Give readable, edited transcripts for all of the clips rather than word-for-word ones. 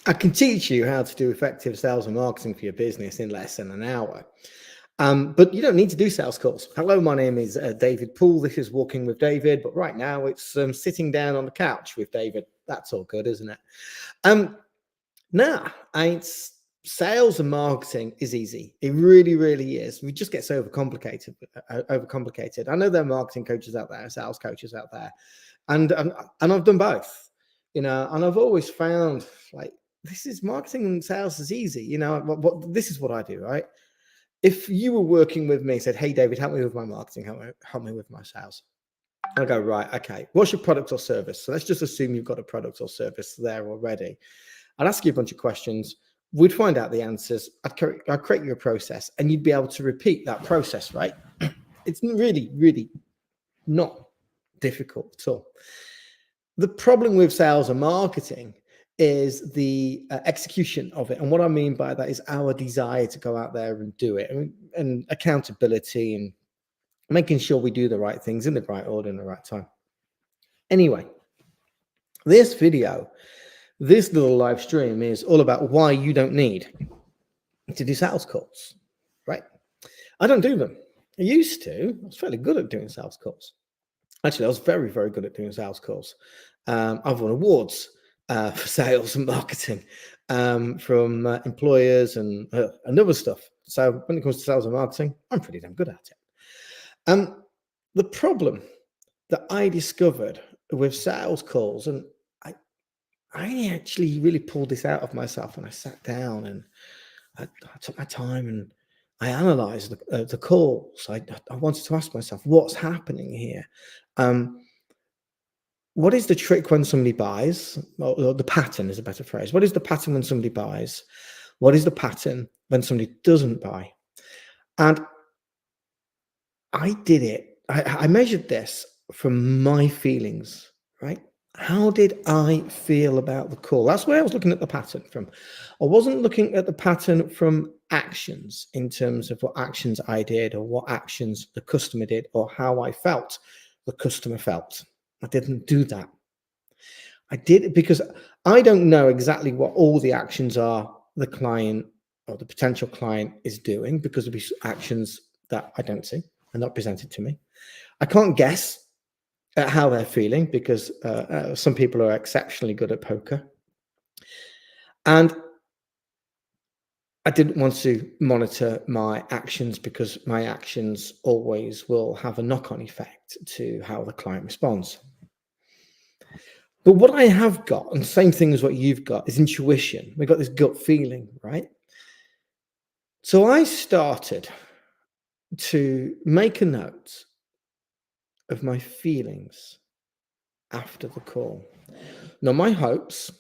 I can teach you how to do effective sales and marketing for your business in less than an hour. But you don't need to do sales calls. Hello, my name is David Poole. This is Walking with David, but right now it's sitting down on the couch with David. That's all good, isn't it? Nah, it's sales and marketing is easy. It really, really is. We just get so overcomplicated. Overcomplicated. I know there are marketing coaches out there, sales coaches out there, and I've done both. And I've always found like this is marketing and sales is easy. This is what I do, right? If you were working with me, said, "Hey, David, help me with my marketing, help me with my sales," I'll go, right, okay, what's your product or service? So let's just assume you've got a product or service there already. I'd ask you a bunch of questions. We'd find out the answers. I'd create you a process, and you'd be able to repeat that process, right? It's really, really not difficult at all. The problem with sales and marketing is the execution of it. And what I mean by that is our desire to go out there and do it, and accountability, and making sure we do the right things in the right order in the right time. Anyway, this video, this little live stream is all about why you don't need to do sales calls, right? I don't do them. I used to. I was fairly good at doing sales calls. Actually, I was very, very good at doing sales calls. I've won awards for sales and marketing from employers and other stuff. So when it comes to sales and marketing, I'm pretty damn good at it. The problem that I discovered with sales calls, and I actually really pulled this out of myself, and I sat down and I took my time and I analyzed the calls. I wanted to ask myself, what's happening here? What is the trick when somebody buys? Or the pattern is a better phrase. What is the pattern when somebody buys? What is the pattern when somebody doesn't buy? And I did it. I measured this from my feelings, right? How did I feel about the call? That's where I was looking at the pattern from. I wasn't looking at the pattern from actions in terms of what actions I did or what actions the customer did or how I felt the customer felt. I didn't do that. I did it because I don't know exactly what all the actions are the client or the potential client is doing, because there'll be actions that I don't see and not presented to me. I can't guess at how they're feeling because some people are exceptionally good at poker. And I didn't want to monitor my actions because my actions always will have a knock-on effect to how the client responds. But what I have got, and the same thing as what you've got, is intuition. We've got this gut feeling, right? So I started to make a note of my feelings after the call. Not my hopes,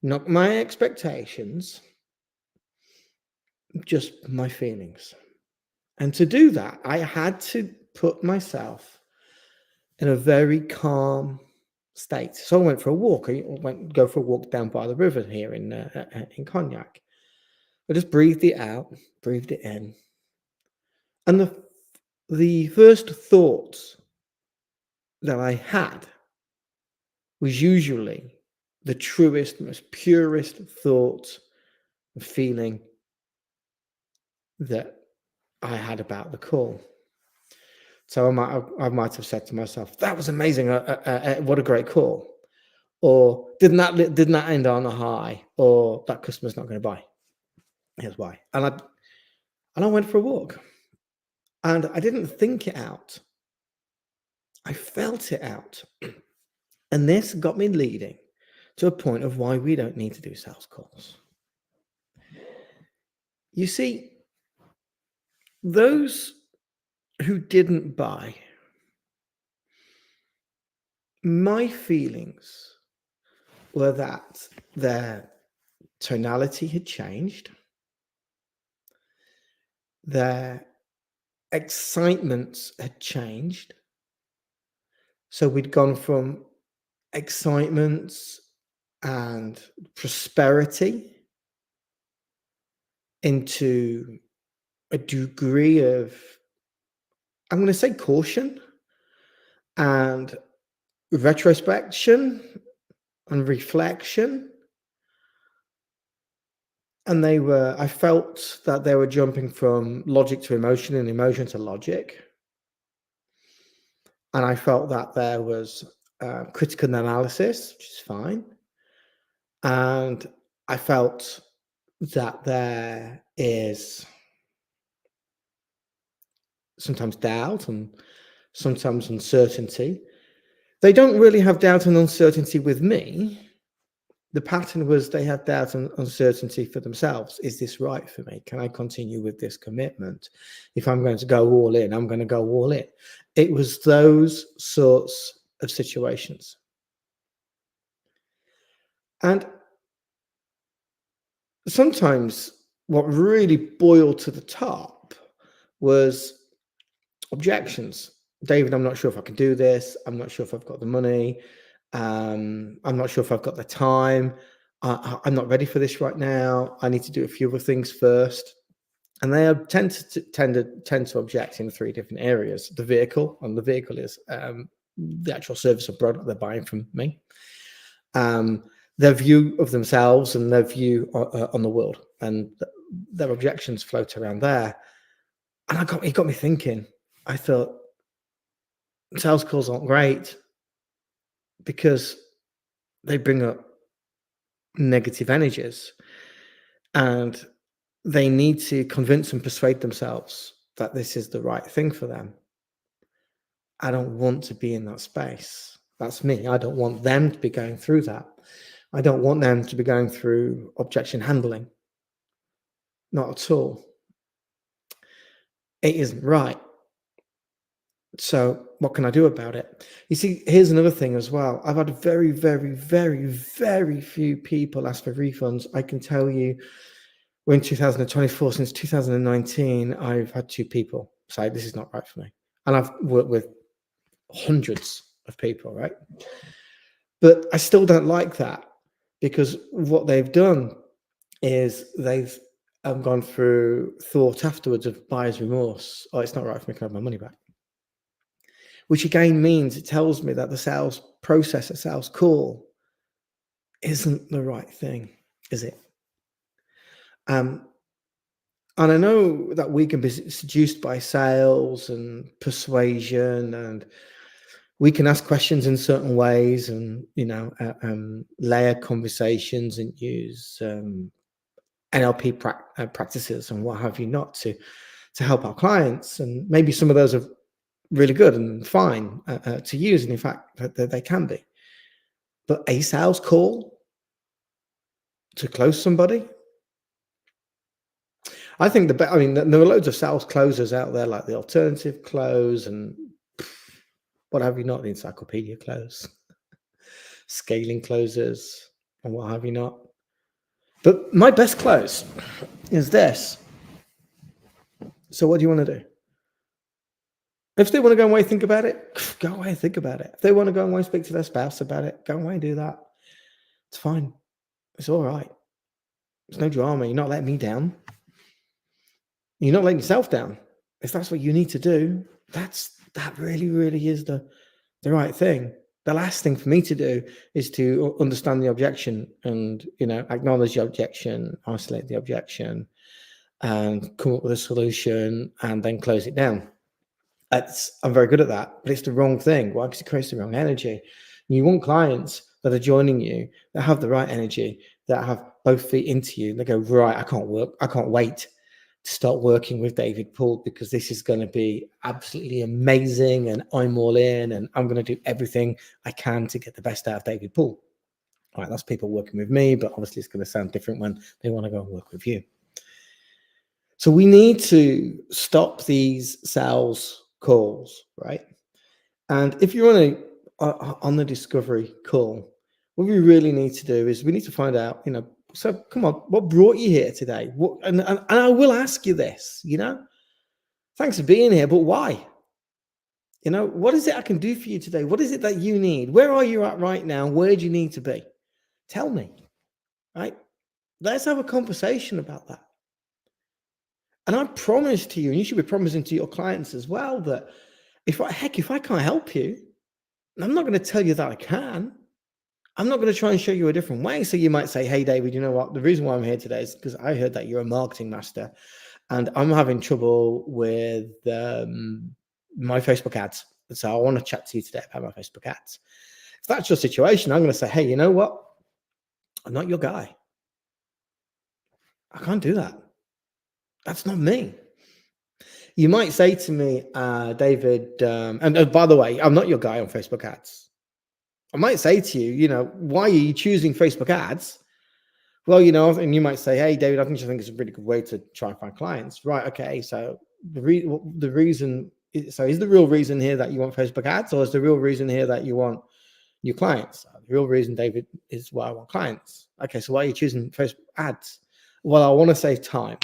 not my expectations, just my feelings. And to do that, I had to put myself in a very calm state. So I went for a walk. I went go for a walk down by the river here in Cognac. I just breathed it out, breathed it in, and the first thoughts that I had was usually the truest, most purest thought and feeling that I had about the call. So I might have said to myself, "That was amazing! What a great call!" Or didn't that end on a high? Or that customer's not going to buy. Here's why. And I went for a walk, and I didn't think it out. I felt it out, and this got me leading to a point of why we don't need to do sales calls. You see, those who didn't buy, my feelings were that their tonality had changed, their excitements had changed. So we'd gone from excitements and prosperity into a degree of, I'm going to say, caution and retrospection and reflection And I felt that they were jumping from logic to emotion and emotion to logic. And I felt that there was critical analysis, which is fine. And I felt that there is sometimes doubt and sometimes uncertainty. They don't really have doubt and uncertainty with me. The pattern was they had doubt and uncertainty for themselves. Is this right for me? Can I continue with this commitment? If I'm going to go all in, I'm going to go all in. It was those sorts of situations. And sometimes what really boiled to the top was objections. David, I'm not sure if I can do this. I'm not sure if I've got the money. I'm not sure if I've got the time. I'm not ready for this right now. I need to do a few other things first. And they tend to object in 3 different areas. The vehicle, and the vehicle is the actual service or product they're buying from me. Their view of themselves and their view on the world. And their objections float around there. And it got me thinking. I thought, sales calls aren't great because they bring up negative energies, and they need to convince and persuade themselves that this is the right thing for them. I don't want to be in that space. That's me. I don't want them to be going through that. I don't want them to be going through objection handling. Not at all. It isn't right. So what can I do about it? You see, here's another thing as well. I've had very, very, very, very few people ask for refunds. I can tell you, we're in 2024. Since 2019, I've had 2 people say this is not right for me. And I've worked with hundreds of people, right? But I still don't like that, because what they've done is they've gone through thought afterwards of buyer's remorse. Oh, it's not right for me to have my money back. Which again means, it tells me that the sales process, a sales call, isn't the right thing, is it? And I know that we can be seduced by sales and persuasion, and we can ask questions in certain ways, and layer conversations and use NLP practices and what have you not to help our clients. And maybe some of those are really good and fine to use, and in fact they can be. But a sales call to close somebody, I think there are loads of sales closers out there, like the alternative close and what have you not, the encyclopedia close, scaling closers and what have you not. But my best close is this. So what do you want to do? If they want to go away, think about it, go away and think about it. If they want to go away and speak to their spouse about it, go away and do that. It's fine. It's all right. There's no drama. You're not letting me down. You're not letting yourself down. If that's what you need to do, that really, really is the right thing. The last thing for me to do is to understand the objection and, acknowledge the objection, isolate the objection, and come up with a solution and then close it down. I'm very good at that, but it's the wrong thing. Why? Because it creates the wrong energy. And you want clients that are joining you that have the right energy, that have both feet into you. They go, right, I can't wait to start working with David Poole, because this is going to be absolutely amazing, and I'm all in, and I'm going to do everything I can to get the best out of David Poole. All right, that's people working with me, but obviously it's going to sound different when they want to go and work with you. So we need to stop these sales calls, right? And if you're on the discovery call, what we really need to do is we need to find out, so come on, what brought you here today? And I will ask you this, thanks for being here, but why? What is it I can do for you today? What is it that you need? Where are you at right now? Where do you need to be? Tell me, right? Let's have a conversation about that. And I promise to you, and you should be promising to your clients as well, that if I can't help you, I'm not going to tell you that I can. I'm not going to try and show you a different way. So you might say, hey, David, you know what? The reason why I'm here today is because I heard that you're a marketing master and I'm having trouble with my Facebook ads. So I want to chat to you today about my Facebook ads. If that's your situation, I'm going to say, hey, you know what? I'm not your guy. I can't do that. That's not me. You might say to me, David, and by the way, I'm not your guy on Facebook ads. I might say to you, you know, why are you choosing Facebook ads? Well, you know, and you might say, hey, David, I think it's a really good way to try and find clients. Right. Okay. So the reason, so is the real reason here that you want Facebook ads, or is the real reason here that you want new clients? The real reason, David, is why I want clients. Okay. So why are you choosing Facebook ads? Well, I want to save time.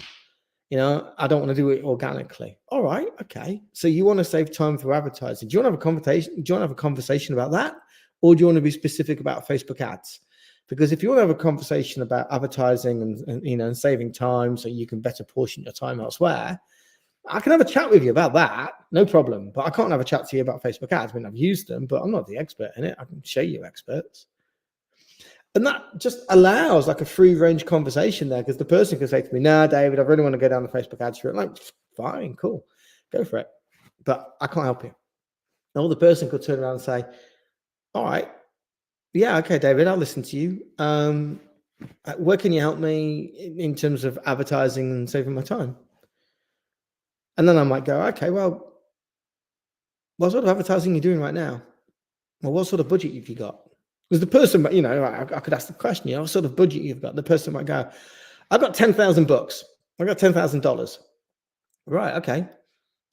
You know, I don't want to do it organically. All right. Okay. So you want to save time for advertising. Do you want to have a conversation? Do you want to have a conversation about that? Or do you want to be specific about Facebook ads? Because if you want to have a conversation about advertising and you know, and saving time so you can better portion your time elsewhere, I can have a chat with you about that, no problem. But I can't have a chat to you about Facebook ads. I mean, I've used them, but I'm not the expert in it. I can show you experts. And that just allows like a free range conversation there, because the person can say to me, nah, David, I really want to go down the Facebook ads route. Like, fine, cool, go for it. But I can't help you. Or the person could turn around and say, all right, yeah, okay, David, I'll listen to you. Where can you help me in terms of advertising and saving my time? And then I might go, okay, well, what sort of advertising are you doing right now? Well, what sort of budget have you got? Because the person, you know, I could ask the question, you know, what sort of budget you've got? The person might go, I've got 10,000 bucks. I've got $10,000. Right. Okay.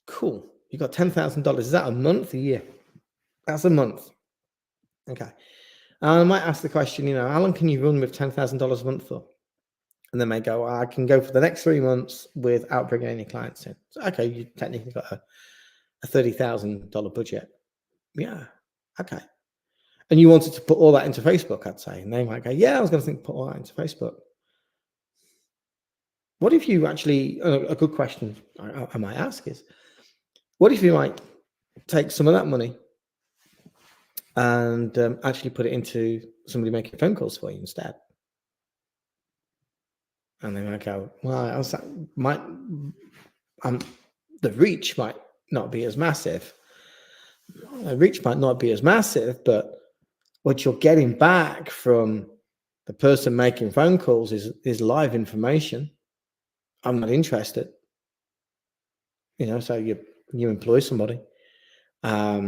Cool. You got $10,000. Is that a month, a year? That's a month. Okay. I might ask the question, you know, how long can you run with $10,000 a month for? And then they go, well, I can go for the next 3 months without bringing any clients in. So, okay, you technically got a $30,000 budget. Yeah. Okay. And you wanted to put all that into Facebook, I'd say. And they might go, yeah, I was going to put all that into Facebook. What if you actually, a good question I might ask is, what if you might take some of that money and actually put it into somebody making phone calls for you instead? And they might go, well, the reach might not be as massive. The reach might not be as massive, but what you're getting back from the person making phone calls is live information. I'm not interested. You know, so you employ somebody. I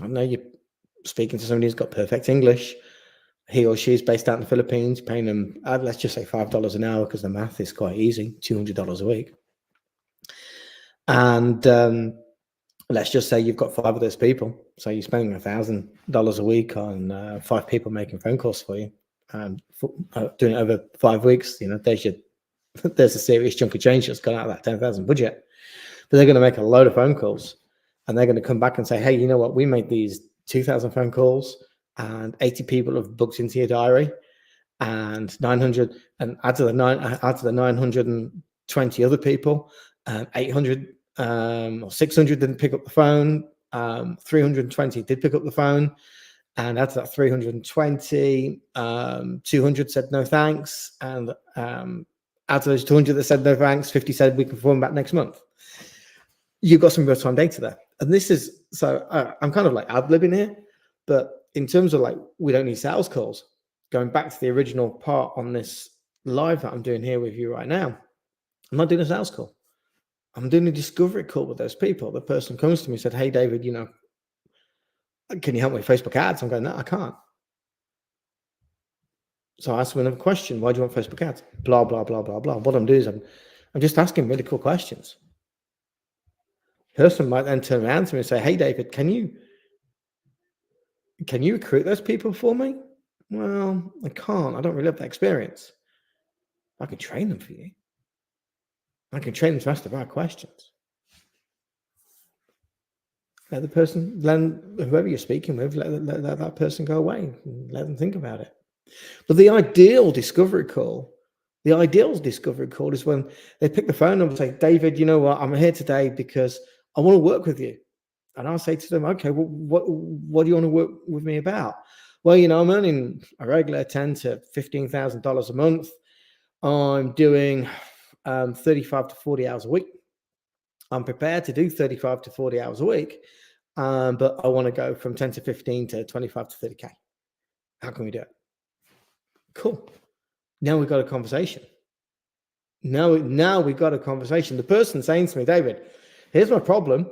know you're speaking to somebody who's got perfect English. He or she is based out in the Philippines, paying them, let's just say $5 an hour, because the math is quite easy, $200 a week. And let's just say you've got 5 of those people. So you're spending $1,000 a week on 5 people making phone calls for you. Doing it over 5 weeks, you know, there's a serious chunk of change that's gone out of that 10,000 budget. But they're going to make a load of phone calls, and they're going to come back and say, hey, you know what? We made these 2,000 phone calls, and 80 people have booked into your diary, and 900, and add to the 920 other people, 800 or 600 didn't pick up the phone, 320 did pick up the phone, and add to that 320, 200 said no thanks, and out of those 200 that said no thanks, 50 said we can phone back next month. You've got some real-time data there. And this is, so I'm kind of like ad-libbing here, but in terms of like, we don't need sales calls. Going back to the original part on this live that I'm doing here with you right now, I'm not doing a sales call. I'm doing a discovery call with those people. The person comes to me and said, hey, David, you know, can you help me with Facebook ads? I'm going, no, I can't. So I ask them another question. Why do you want Facebook ads? Blah, blah, blah, blah, blah. What I'm doing is I'm just asking really cool questions. Person might then turn around to me and say, hey, David, can you recruit those people for me? Well, I can't. I don't really have that experience. I can train them for you. I can train them to ask the right questions. Let the person, whoever you're speaking with, let that person go away and let them think about it. But the ideal discovery call is when they pick the phone up and say, David, you know what? I'm here today because I want to work with you. And I'll say to them, okay, well, what do you want to work with me about? Well, I'm earning a regular $10,000 to $15,000 a month. I'm doing 35 to 40 hours a week. I'm prepared to do 35 to 40 hours a week, but I want to go from 10 to 15 to 25 to 30K. How can we do it? Cool. Now we've got a conversation. Now we've got a conversation. The person saying to me, David, here's my problem.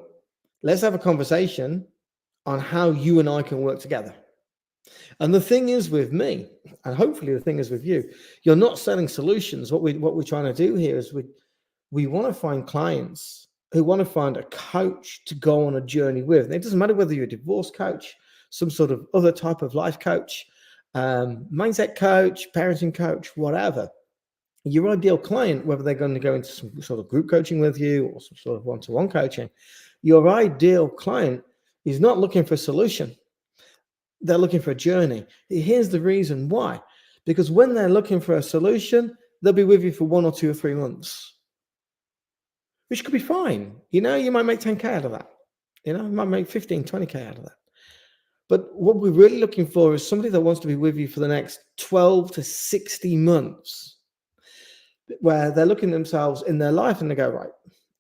Let's have a conversation on how you and I can work together. And the thing is with me, and hopefully the thing is with you, you're not selling solutions. What we're trying to do here is we want to find clients who want to find a coach to go on a journey with. And it doesn't matter whether you're a divorce coach, some sort of other type of life coach, mindset coach, parenting coach, whatever. Your ideal client, whether they're going to go into some sort of group coaching with you or some sort of one-to-one coaching, your ideal client is not looking for a solution. They're looking for a journey. Here's the reason why. Because when they're looking for a solution, they'll be with you for 1 or 2 or 3 months, which could be fine. You might make 10K out of that. You might make 15, 20K out of that. But what we're really looking for is somebody that wants to be with you for the next 12 to 60 months, where they're looking at themselves in their life and they go, right,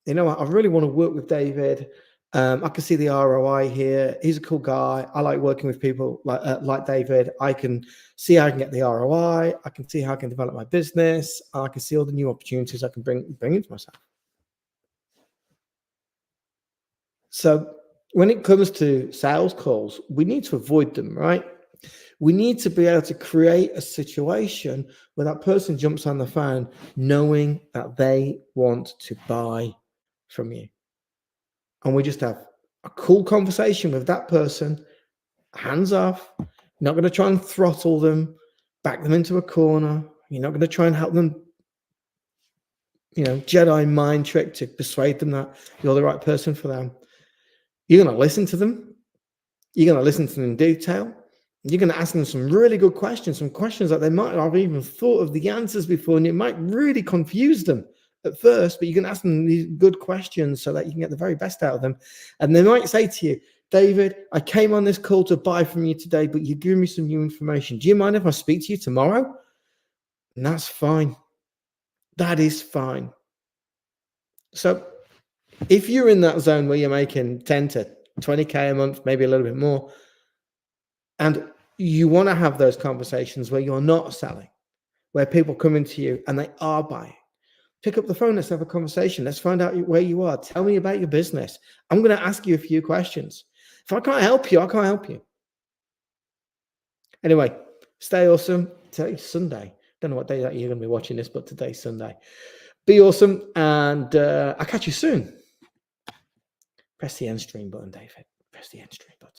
I really want to work with David. I can see the ROI here. He's a cool guy. I like working with people like David. I can see how I can get the ROI. I can see how I can develop my business. I can see all the new opportunities I can bring into myself. So when it comes to sales calls, we need to avoid them, right? We need to be able to create a situation where that person jumps on the phone knowing that they want to buy from you. And we just have a cool conversation with that person, hands off. You're not going to try and throttle them, back them into a corner. You're not going to try and help them, Jedi mind trick to persuade them that you're the right person for them. You're going to listen to them. You're going to listen to them in detail. You're going to ask them some really good questions, some questions that they might not have even thought of the answers before, and it might really confuse them at first, but you can ask them these good questions so that you can get the very best out of them. And they might say to you, David, I came on this call to buy from you today, but you're giving me some new information. Do you mind if I speak to you tomorrow? And that's fine. That is fine. So if you're in that zone where you're making 10 to 20K a month, maybe a little bit more, and you want to have those conversations where you're not selling, where people come into you and they are buying, pick up the phone. Let's have a conversation. Let's find out where you are. Tell me about your business. I'm going to ask you a few questions. If I can't help you, I can't help you. Anyway, stay awesome. Today's Sunday. Don't know what day that you're going to be watching this, but today's Sunday. Be awesome, and I'll catch you soon. Press the end stream button, David. Press the end stream button.